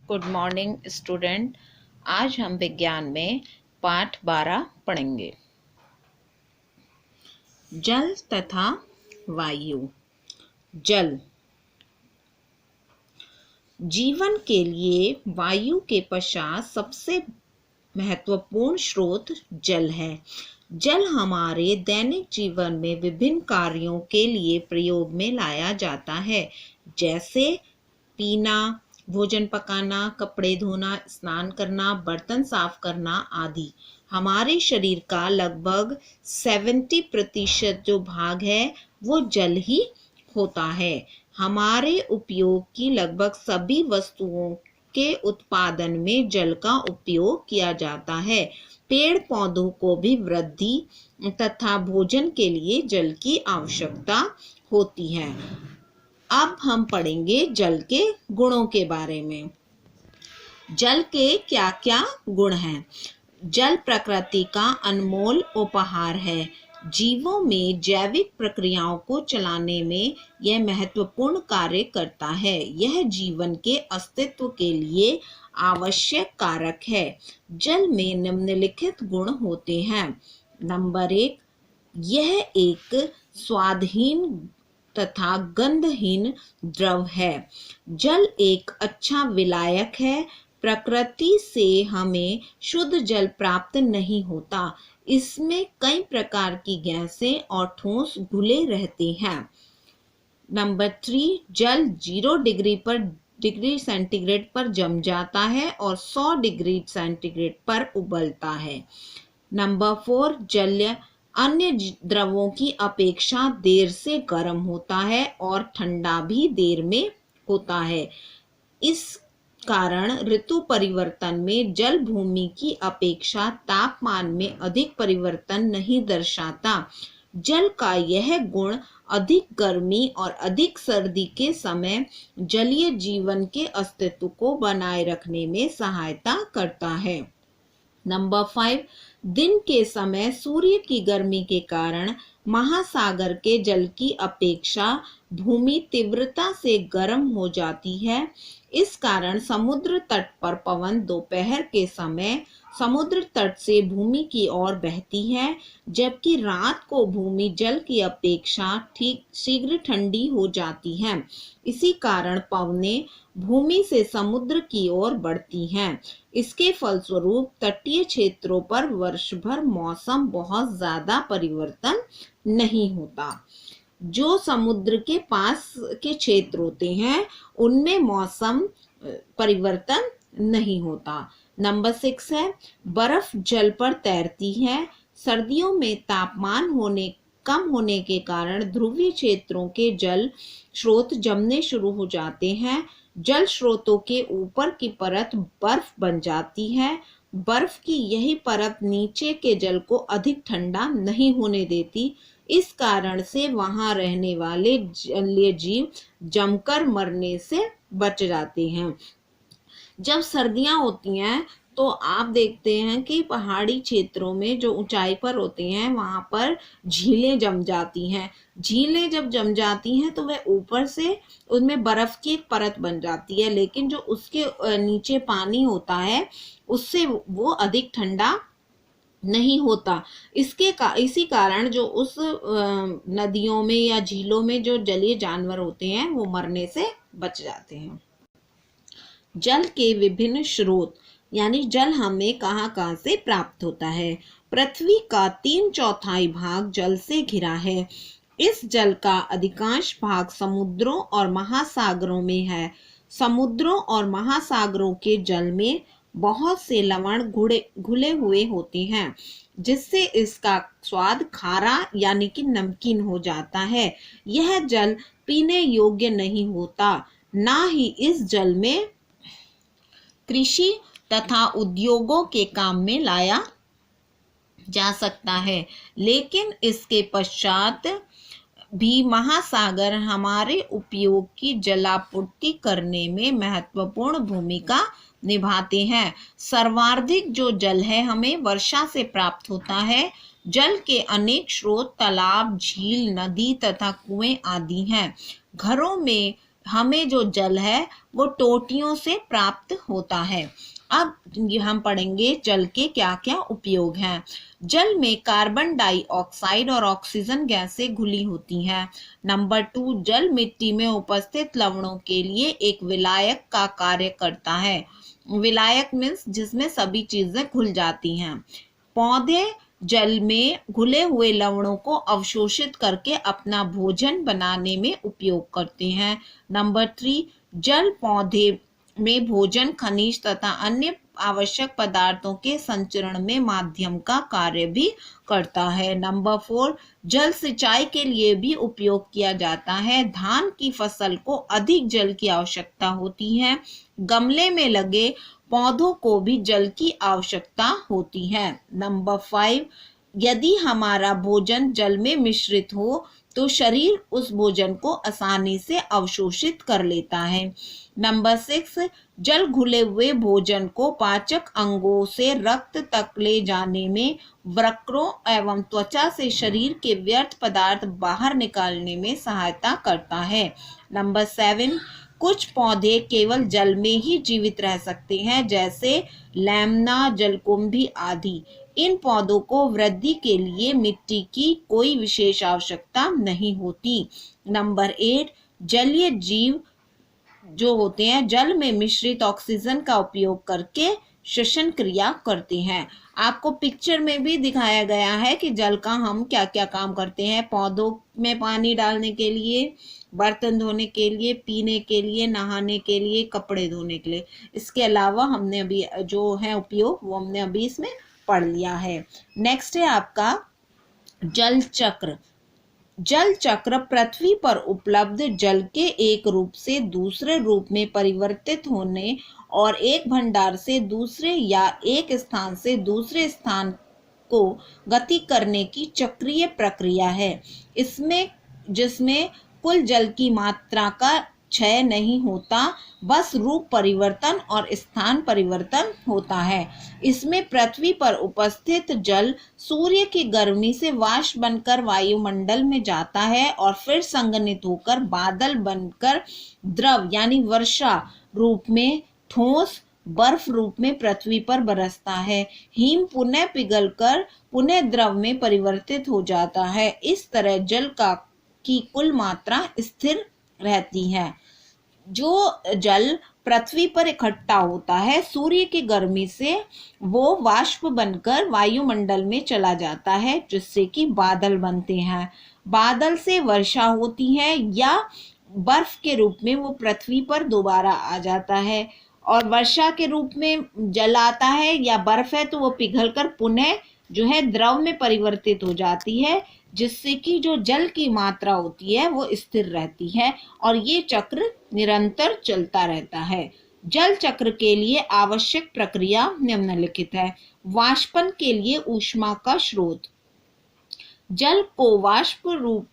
Good morning student. आज हम विज्ञान में पाठ 12 पढ़ेंगे। जल तथा वायु। जल जीवन के लिए वायु के पश्चात सबसे महत्वपूर्ण स्रोत जल है। जल हमारे दैनिक जीवन में विभिन्न कार्यों के लिए प्रयोग में लाया जाता है, जैसे पीना, भोजन पकाना, कपड़े धोना, स्नान करना, बर्तन साफ करना आदि। हमारे शरीर का लगभग 70% जो भाग है वो जल ही होता है। हमारे उपयोग की लगभग सभी वस्तुओं के उत्पादन में जल का उपयोग किया जाता है। पेड़ पौधों को भी वृद्धि तथा भोजन के लिए जल की आवश्यकता होती है। अब हम पढ़ेंगे जल के गुणों के बारे में। जल के क्या क्या गुण हैं? जल प्रकृति का अनमोल उपहार है। जीवों में जैविक प्रक्रियाओं को चलाने में यह महत्वपूर्ण कार्य करता है। यह जीवन के अस्तित्व के लिए आवश्यक कारक है। जल में निम्नलिखित गुण होते हैं। नंबर 1, यह एक स्वादहीन तथा गंधहीन द्रव है। जल एक अच्छा विलायक है। प्रकृति से हमें शुद्ध जल प्राप्त नहीं होता। इसमें कई प्रकार की गैसें और ठोस घुले रहते हैं। नंबर 3, जल 0 डिग्री सेंटीग्रेड पर जम जाता है और 100 डिग्री सेंटीग्रेड पर उबलता है। नंबर 4, जल अन्य द्रवों की अपेक्षा देर से गर्म होता है और ठंडा भी देर में होता है। इस कारण ऋतु परिवर्तन में जल भूमि की अपेक्षा तापमान में अधिक परिवर्तन नहीं दर्शाता। जल का यह गुण अधिक गर्मी और अधिक सर्दी के समय जलीय जीवन के अस्तित्व को बनाए रखने में सहायता करता है। नंबर 5, दिन के समय सूर्य की गर्मी के कारण महासागर के जल की अपेक्षा भूमि तीव्रता से गर्म हो जाती है। इस कारण समुद्र तट पर पवन दोपहर के समय समुद्र तट से भूमि की ओर बहती है, जबकि रात को भूमि जल की अपेक्षा ठीक शीघ्र ठंडी हो जाती है। इसी कारण पवनें भूमि से समुद्र की ओर बढ़ती हैं। इसके फलस्वरूप तटीय क्षेत्रों पर वर्ष भर मौसम बहुत ज्यादा परिवर्तन नहीं होता। जो समुद्र के पास के क्षेत्र होते हैं उनमें मौसम परिवर्तन नहीं होता। नंबर 6 है, बर्फ जल पर तैरती है। सर्दियों में तापमान कम होने के कारण ध्रुवीय क्षेत्रों के जल स्रोत जमने शुरू हो जाते हैं। जल स्रोतों के ऊपर की परत बर्फ बन जाती है। बर्फ की यही परत नीचे के जल को अधिक ठंडा नहीं होने देती। इस कारण से वहां रहने वाले जलीय जीव जमकर मरने से बच जाते हैं। जब सर्दियां होती हैं तो आप देखते हैं कि पहाड़ी क्षेत्रों में जो ऊंचाई पर होते हैं वहां पर झीलें जम जाती हैं। झीलें जब जम जाती हैं तो वह ऊपर से उनमें बर्फ की एक परत बन जाती है, लेकिन जो उसके नीचे पानी होता है उससे वो अधिक ठंडा नहीं होता। इसी कारण जो उस नदियों में या झीलों में जो जलीय जानवर होते हैं वो मरने से बच जाते हैं। जल के विभिन्न स्रोत, यानी जल हमें कहाँ से प्राप्त होता है। पृथ्वी का 3/4 भाग जल से घिरा है। इस जल का अधिकांश भाग समुद्रों और महासागरों में है। समुद्रों और महासागरों के जल में बहुत से लवण घुले हुए होते हैं, जिससे इसका स्वाद खारा यानी कि नमकीन हो जाता है। यह जल पीने योग्य नहीं होता। ना ही इस जल में कृषि तथा उद्योगों के काम में लाया जा सकता है, लेकिन इसके पश्चात भी महासागर हमारे उपयोग की जलापूर्ति करने में महत्वपूर्ण भूमिका निभाते हैं। सर्वाधिक जो जल है हमें वर्षा से प्राप्त होता है। जल के अनेक स्रोत तालाब, झील, नदी तथा कुएं आदि हैं। घरों में हमें जो जल है वो टोटियों से प्राप्त होता है। अब हम पढ़ेंगे जल के क्या क्या उपयोग हैं। जल में कार्बन डाइऑक्साइड और ऑक्सीजन गैसें घुली होती हैं। नंबर 2, जल मिट्टी में उपस्थित लवणों के लिए एक विलायक का कार्य करता है। विलायक मीन्स जिसमें सभी चीजें घुल जाती हैं। पौधे जल में घुले हुए लवणों को अवशोषित करके अपना भोजन बनाने में उपयोग करते हैं। नंबर 3, जल पौधे में भोजन, खनिज तथा अन्य आवश्यक पदार्थों के संचरण में माध्यम का कार्य भी करता है। नंबर 4, जल सिंचाई के लिए भी उपयोग किया जाता है। धान की फसल को अधिक जल की आवश्यकता होती है। गमले में लगे पौधों को भी जल की आवश्यकता होती है। नंबर 5, यदि हमारा भोजन जल में मिश्रित हो तो शरीर उस भोजन को आसानी से अवशोषित कर लेता है। नंबर 6, जल घुले हुए भोजन को पाचक अंगों से रक्त तक ले जाने में, वृक्कों एवं त्वचा से शरीर के व्यर्थ पदार्थ बाहर निकालने में सहायता करता है। नंबर 7, कुछ पौधे केवल जल में ही जीवित रह सकते हैं, जैसे लैमना, जलकुंभी आदि। इन पौधों को वृद्धि के लिए मिट्टी की कोई विशेष आवश्यकता नहीं होती। नंबर 8, जलीय जीव जो होते हैं जल में मिश्रित ऑक्सीजन का उपयोग करके श्वसन क्रिया करते हैं। आपको पिक्चर में भी दिखाया गया है कि जल का हम क्या क्या काम करते हैं। पौधों में पानी डालने के लिए, बर्तन धोने के लिए, पीने के लिए, नहाने के लिए, कपड़े धोने के लिए। इसके अलावा हमने अभी जो है उपयोग वो हमने अभी इसमें पढ़ लिया है। नेक्स्ट है आपका जल चक्र। जल चक्र पृथ्वी पर उपलब्ध जल के एक रूप से दूसरे रूप में परिवर्तित होने और एक भंडार से दूसरे या एक स्थान से दूसरे स्थान को गति करने की चक्रीय प्रक्रिया है। जिसमें कुल जल की मात्रा का क्षय नहीं होता, बस रूप परिवर्तन और स्थान परिवर्तन होता है। इसमें पृथ्वी पर उपस्थित जल सूर्य की गर्मी से वाष्प बनकर वायुमंडल में जाता है और फिर संघनित होकर बादल बनकर द्रव यानी वर्षा रूप में, ठोस बर्फ रूप में पृथ्वी पर बरसता है। हिम पुनः पिघलकर पुनः द्रव में परिवर्तित हो जाता है। इस तरह जल की कुल मात्रा स्थिर रहती है। जो जल पृथ्वी पर इकट्ठा होता है, सूर्य की गर्मी से वो वाष्प बनकर वायुमंडल में चला जाता है, जिससे कि बादल बनते हैं। बादल से वर्षा होती है या बर्फ के रूप में वो पृथ्वी पर दोबारा आ जाता है, और वर्षा के रूप में जल आता है या बर्फ है तो वो पिघलकर पुनः जो है द्रव में परिवर्तित हो जाती है, जिससे कि जो जल की मात्रा होती है वो स्थिर रहती है और ये चक्र निरंतर चलता रहता है। जल चक्र के लिए आवश्यक प्रक्रिया निम्नलिखित है। वाष्पन के लिए ऊष्मा का स्रोत। जल को वाष्प रूप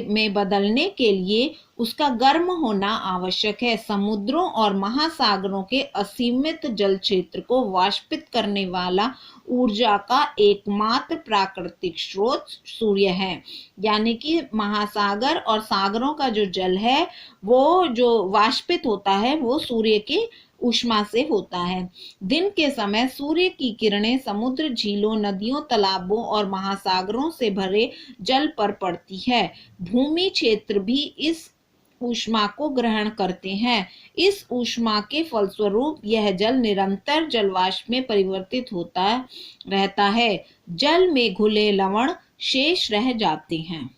में बदलने के लिए उसका गर्म होना आवश्यक है। समुद्रों और महासागरों के असीमित जल क्षेत्र को वाष्पित करने वाला ऊर्जा का एकमात्र प्राकृतिक स्रोत सूर्य है। यानी कि महासागर और सागरों का जो जल है वो जो वाष्पित होता है वो सूर्य की ऊष्मा से होता है। दिन के समय सूर्य की किरणें समुद्र, झीलों, नदियों, तालाबों और महासागरों से भरे जल पर पड़ती है। भूमि क्षेत्र भी इस ऊष्मा को ग्रहण करते हैं। इस ऊष्मा के फलस्वरूप यह जल निरंतर जलवाष्प में परिवर्तित होता रहता है। जल में घुले लवण शेष रह जाते हैं।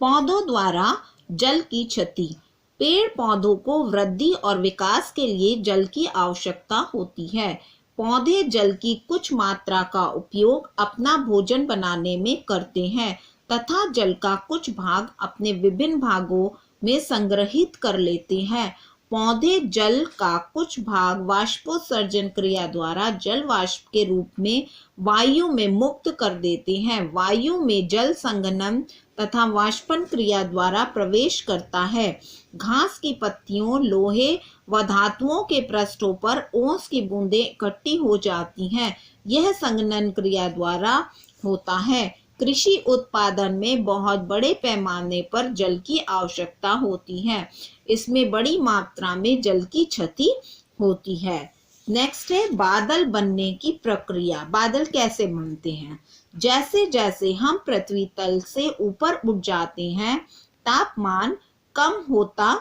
पौधों द्वारा जल की क्षति। पेड़ पौधों को वृद्धि और विकास के लिए जल की आवश्यकता होती है। पौधे जल की कुछ मात्रा का उपयोग अपना भोजन बनाने में करते हैं तथा जल का कुछ भाग अपने विभिन्न भागों में संग्रहित कर लेते हैं। पौधे जल का कुछ भाग वाष्पोत्सर्जन क्रिया द्वारा जल वाष्प के रूप में वायु में मुक्त कर देते हैं। वायु में जल संघनन तथा वाष्पन क्रिया द्वारा प्रवेश करता है। घास की पत्तियों, लोहे व धातुओं के पृष्ठों पर ओस की बूंदें इकट्ठी हो जाती हैं। यह संघनन क्रिया द्वारा होता है। कृषि उत्पादन में बहुत बड़े पैमाने पर जल की आवश्यकता होती है। इसमें बड़ी मात्रा में जल की क्षति होती है। नेक्स्ट है बादल बनने की प्रक्रिया। बादल कैसे बनते हैं? जैसे जैसे हम पृथ्वी तल से ऊपर उठ जाते हैं, तापमान कम होता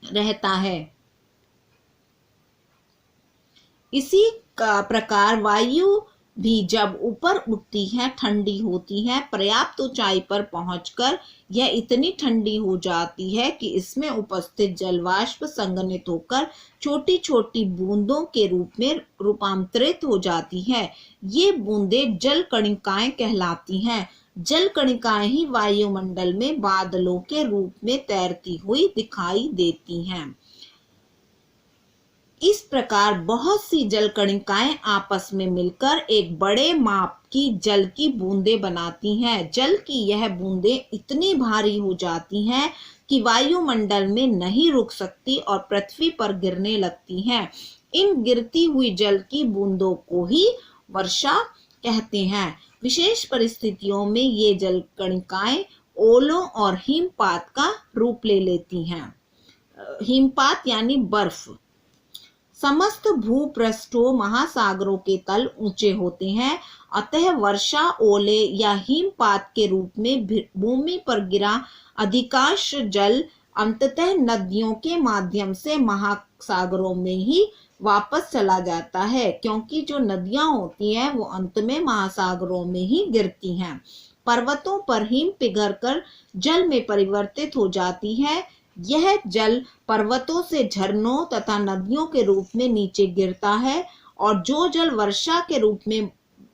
रहता है। इसी का प्रकार वायु भी जब ऊपर उठती है ठंडी होती है। पर्याप्त ऊंचाई पर पहुंचकर यह इतनी ठंडी हो जाती है कि इसमें उपस्थित जलवाष्प संघनित होकर छोटी छोटी बूंदों के रूप में रूपांतरित हो जाती है। ये बूंदें जल कणिकाएं कहलाती हैं। जल कणिकाएं ही वायुमंडल में बादलों के रूप में तैरती हुई दिखाई देती हैं। इस प्रकार बहुत सी जल कणिकाएं आपस में मिलकर एक बड़े माप की जल की बूंदें बनाती हैं। जल की यह बूंदें इतनी भारी हो जाती हैं कि वायुमंडल में नहीं रुक सकती और पृथ्वी पर गिरने लगती हैं। इन गिरती हुई जल की बूंदों को ही वर्षा कहते हैं। विशेष परिस्थितियों में ये जल कणिकाएं ओलों और हिमपात का रूप ले लेती हैं। हिमपात यानी बर्फ। समस्त भूपृष्ठों महासागरों के तल ऊंचे होते हैं, अतः वर्षा ओले या हिमपात के रूप में भूमि पर गिरा अधिकांश जल अंततः नदियों के माध्यम से महासागरों में ही वापस चला जाता है, क्योंकि जो नदियां होती हैं वो अंत में महासागरों में ही गिरती हैं। पर्वतों पर हिम पिघलकर जल में परिवर्तित हो जाती है। यह जल पर्वतों से झरनों तथा नदियों के रूप में नीचे गिरता है, और जो जल वर्षा के रूप में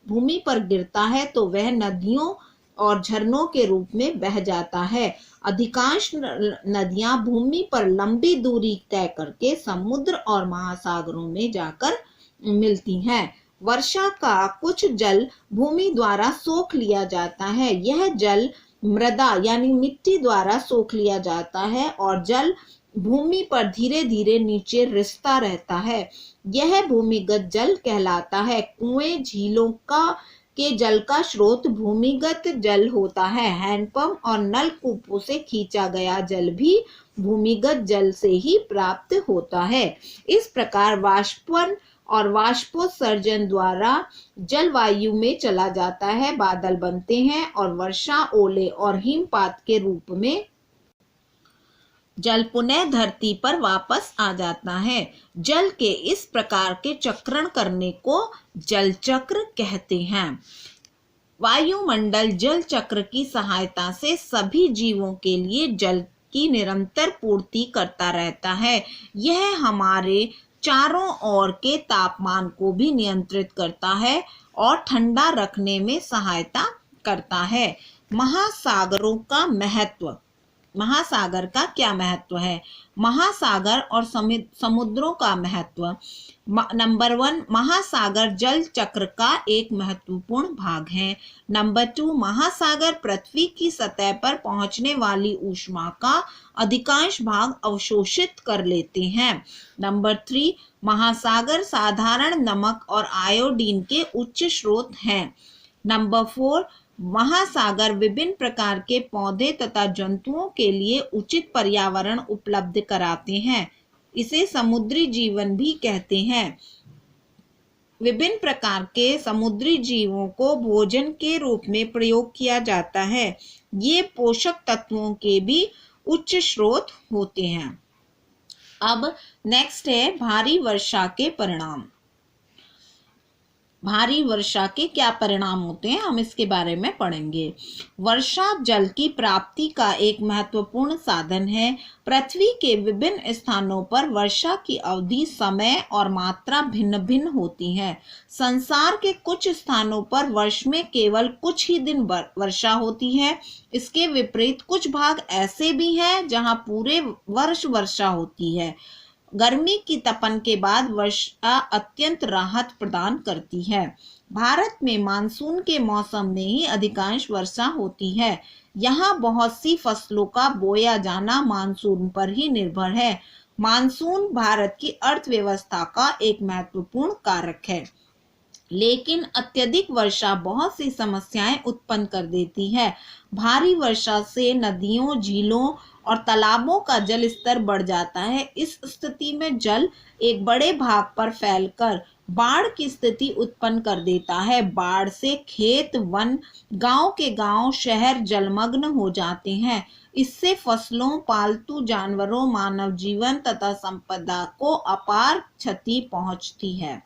भूमि पर गिरता है तो वह नदियों और झरनों के रूप में बह जाता है। अधिकांश नदियां भूमि पर लंबी दूरी तय करके समुद्र और महासागरों में जाकर मिलती हैं। वर्षा का कुछ जल भूमि द्वारा सोख लिया जाता है। यह जल मृदा यानी मिट्टी द्वारा सोख लिया जाता है और जल भूमि पर धीरे धीरे नीचे रिसता रहता है। यह भूमिगत जल कहलाता है। कुएं झीलों के जल का स्रोत भूमिगत जल होता है। हैंडपंप और नलकूपों से खींचा गया जल भी भूमिगत जल से ही प्राप्त होता है। इस प्रकार वाष्पन और वाष्पोत्सर्जन द्वारा जलवायु में चला जाता है, बादल बनते हैं और वर्षा ओले और हिमपात के रूप में जल पुनः धरती पर वापस आ जाता है। जल के इस प्रकार के चक्रण करने को जल चक्र कहते हैं। वायुमंडल जल चक्र की सहायता से सभी जीवों के लिए जल की निरंतर पूर्ति करता रहता है। यह हमारे चारों ओर के तापमान को भी नियंत्रित करता है और ठंडा रखने में सहायता करता है। महासागरों का महत्व। महासागर का क्या महत्व है? महासागर और समुद्रों का महत्व। नंबर 1, महासागर जल चक्र का एक महत्वपूर्ण भाग है। नंबर 2, महासागर पृथ्वी की सतह पर पहुंचने वाली ऊष्मा का अधिकांश भाग अवशोषित कर लेते हैं। नंबर 3, महासागर साधारण नमक और आयोडीन के उच्च स्रोत हैं। नंबर 4, महासागर विभिन्न प्रकार के पौधे तथा जंतुओं के लिए उचित पर्यावरण उपलब्ध कराते हैं। इसे समुद्री जीवन भी कहते हैं। विभिन्न प्रकार के समुद्री जीवों को भोजन के रूप में प्रयोग किया जाता है। ये पोषक तत्वों के भी उच्च स्रोत होते हैं। अब नेक्स्ट है भारी वर्षा के परिणाम। भारी वर्षा के क्या परिणाम होते हैं, हम इसके बारे में पढ़ेंगे। वर्षा जल की प्राप्ति का एक महत्वपूर्ण साधन है। पृथ्वी के विभिन्न स्थानों पर वर्षा की अवधि, समय और मात्रा भिन्न भिन्न होती है। संसार के कुछ स्थानों पर वर्ष में केवल कुछ ही दिन वर्षा होती है। इसके विपरीत कुछ भाग ऐसे भी हैं जहां पूरे वर्ष वर्षा होती है। गर्मी की तपन के बाद वर्षा अत्यंत राहत प्रदान करती है। भारत में मानसून के मौसम में ही अधिकांश वर्षा होती है। यहाँ बहुत सी फसलों का बोया जाना मानसून पर ही निर्भर है। मानसून भारत की अर्थव्यवस्था का एक महत्वपूर्ण कारक है। लेकिन अत्यधिक वर्षा बहुत सी समस्याएं उत्पन्न कर देती है। भारी वर्षा से नदियों, झीलों और तालाबों का जल स्तर बढ़ जाता है। इस स्थिति में जल एक बड़े भाग पर फैलकर बाढ़ की स्थिति उत्पन्न कर देता है। बाढ़ से खेत, वन, गांव के गांव, शहर जलमग्न हो जाते हैं। इससे फसलों, पालतू जानवरों, मानव जीवन तथा संपदा को अपार क्षति पहुंचती है।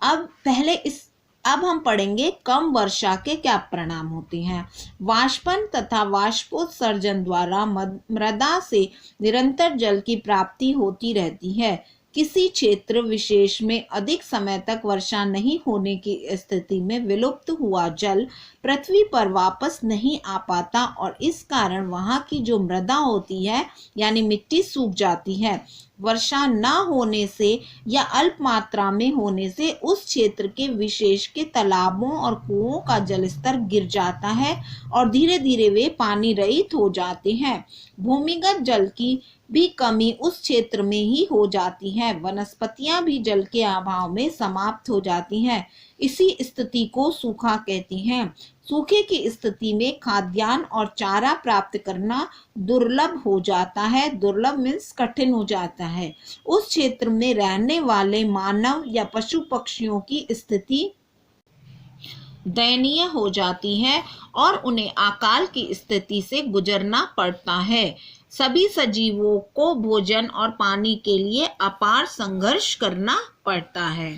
अब हम पढ़ेंगे कम वर्षा के क्या परिणाम होते हैं। वाष्पन तथा वाष्पोत्सर्जन द्वारा मृदा से निरंतर जल की प्राप्ति होती रहती है। किसी क्षेत्र विशेष में अधिक समय तक वर्षा नहीं होने की स्थिति में विलुप्त हुआ जल पृथ्वी पर वापस नहीं आ पाता और इस कारण वहां की जो मृदा होती है यानी मिट्टी सूख जाती है। वर्षा न होने से या अल्प मात्रा में होने से उस क्षेत्र के विशेष के तालाबों और कुओं का जलस्तर गिर जाता है और धीरे धीरे वे पानी रहित हो जाते हैं। भूमिगत जल की भी कमी उस क्षेत्र में ही हो जाती है। वनस्पतियां भी जल के अभाव में समाप्त हो जाती हैं। इसी स्थिति को सूखा कहते हैं। सूखे की स्थिति में खाद्यान्न और चारा प्राप्त करना दुर्लभ हो जाता है। दुर्लभ मीन्स कठिन हो जाता है। उस क्षेत्र में रहने वाले मानव या पशु पक्षियों की स्थिति दयनीय हो जाती है और उन्हें अकाल की स्थिति से गुजरना पड़ता है। सभी सजीवों को भोजन और पानी के लिए अपार संघर्ष करना पड़ता है।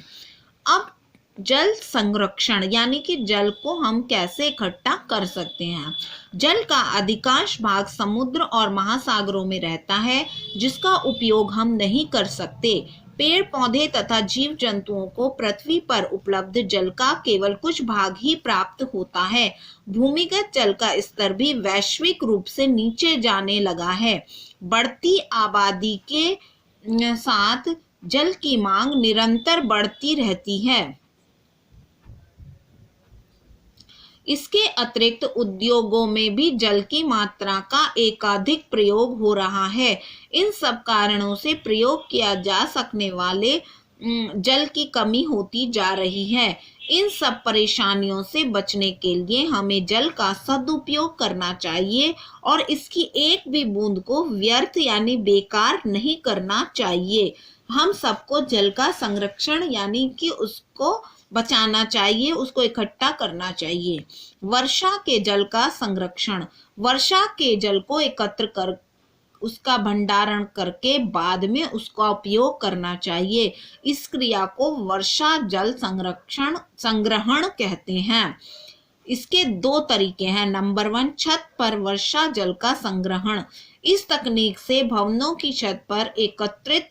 अब जल संरक्षण यानी कि जल को हम कैसे इकट्ठा कर सकते हैं। जल का अधिकांश भाग समुद्र और महासागरों में रहता है जिसका उपयोग हम नहीं कर सकते। पेड़ पौधे तथा जीव जंतुओं को पृथ्वी पर उपलब्ध जल का केवल कुछ भाग ही प्राप्त होता है। भूमिगत जल का स्तर भी वैश्विक रूप से नीचे जाने लगा है। बढ़ती आबादी के साथ जल की मांग निरंतर बढ़ती रहती है। इसके अतिरिक्त उद्योगों में भी जल की मात्रा का एकाधिक प्रयोग हो रहा है। इन सब कारणों से प्रयोग किया जा सकने वाले जल की कमी होती जा रही है। इन सब परेशानियों से बचने के लिए हमें जल का सदुपयोग करना चाहिए और इसकी एक भी बूंद को व्यर्थ यानी बेकार नहीं करना चाहिए। हम सबको जल का संरक्षण यानी कि उसको बचाना चाहिए, उसको इकट्ठा करना चाहिए। वर्षा के जल का संरक्षण। वर्षा के जल को एकत्र कर उसका भंडारण करके बाद में उसका उपयोग करना चाहिए। इस क्रिया को वर्षा जल संग्रहण कहते हैं। इसके दो तरीके हैं। नंबर 1, छत पर वर्षा जल का संग्रहण। इस तकनीक से भवनों की छत पर एकत्रित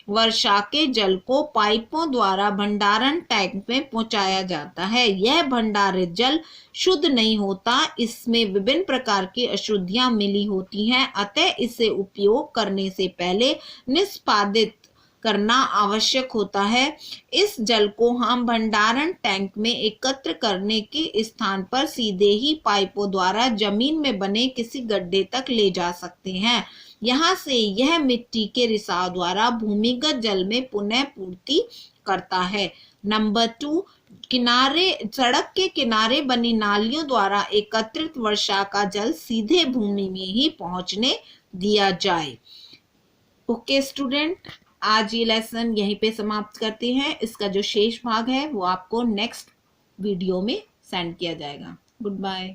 वर्षा के जल को पाइपों द्वारा भंडारण टैंक में पहुंचाया जाता है। यह भंडारित जल शुद्ध नहीं होता, इसमें विभिन्न प्रकार की अशुद्धियां मिली होती हैं, अतः इसे उपयोग करने से पहले निष्पादित करना आवश्यक होता है। इस जल को हम भंडारण टैंक में एकत्र करने के स्थान पर सीधे ही पाइपों द्वारा जमीन में बने किसी गड्ढे तक ले जा सकते हैं। यहाँ से यह मिट्टी के रिसाव द्वारा भूमिगत जल में पुनः पूर्ति करता है। नंबर 2, सड़क के किनारे बनी नालियों द्वारा एकत्रित वर्षा का जल सीधे भूमि में ही पहुंचने दिया जाए। ओके स्टूडेंट, आज ये लेसन यहीं पे समाप्त करते हैं। इसका जो शेष भाग है वो आपको नेक्स्ट वीडियो में सेंड किया जाएगा। Good bye.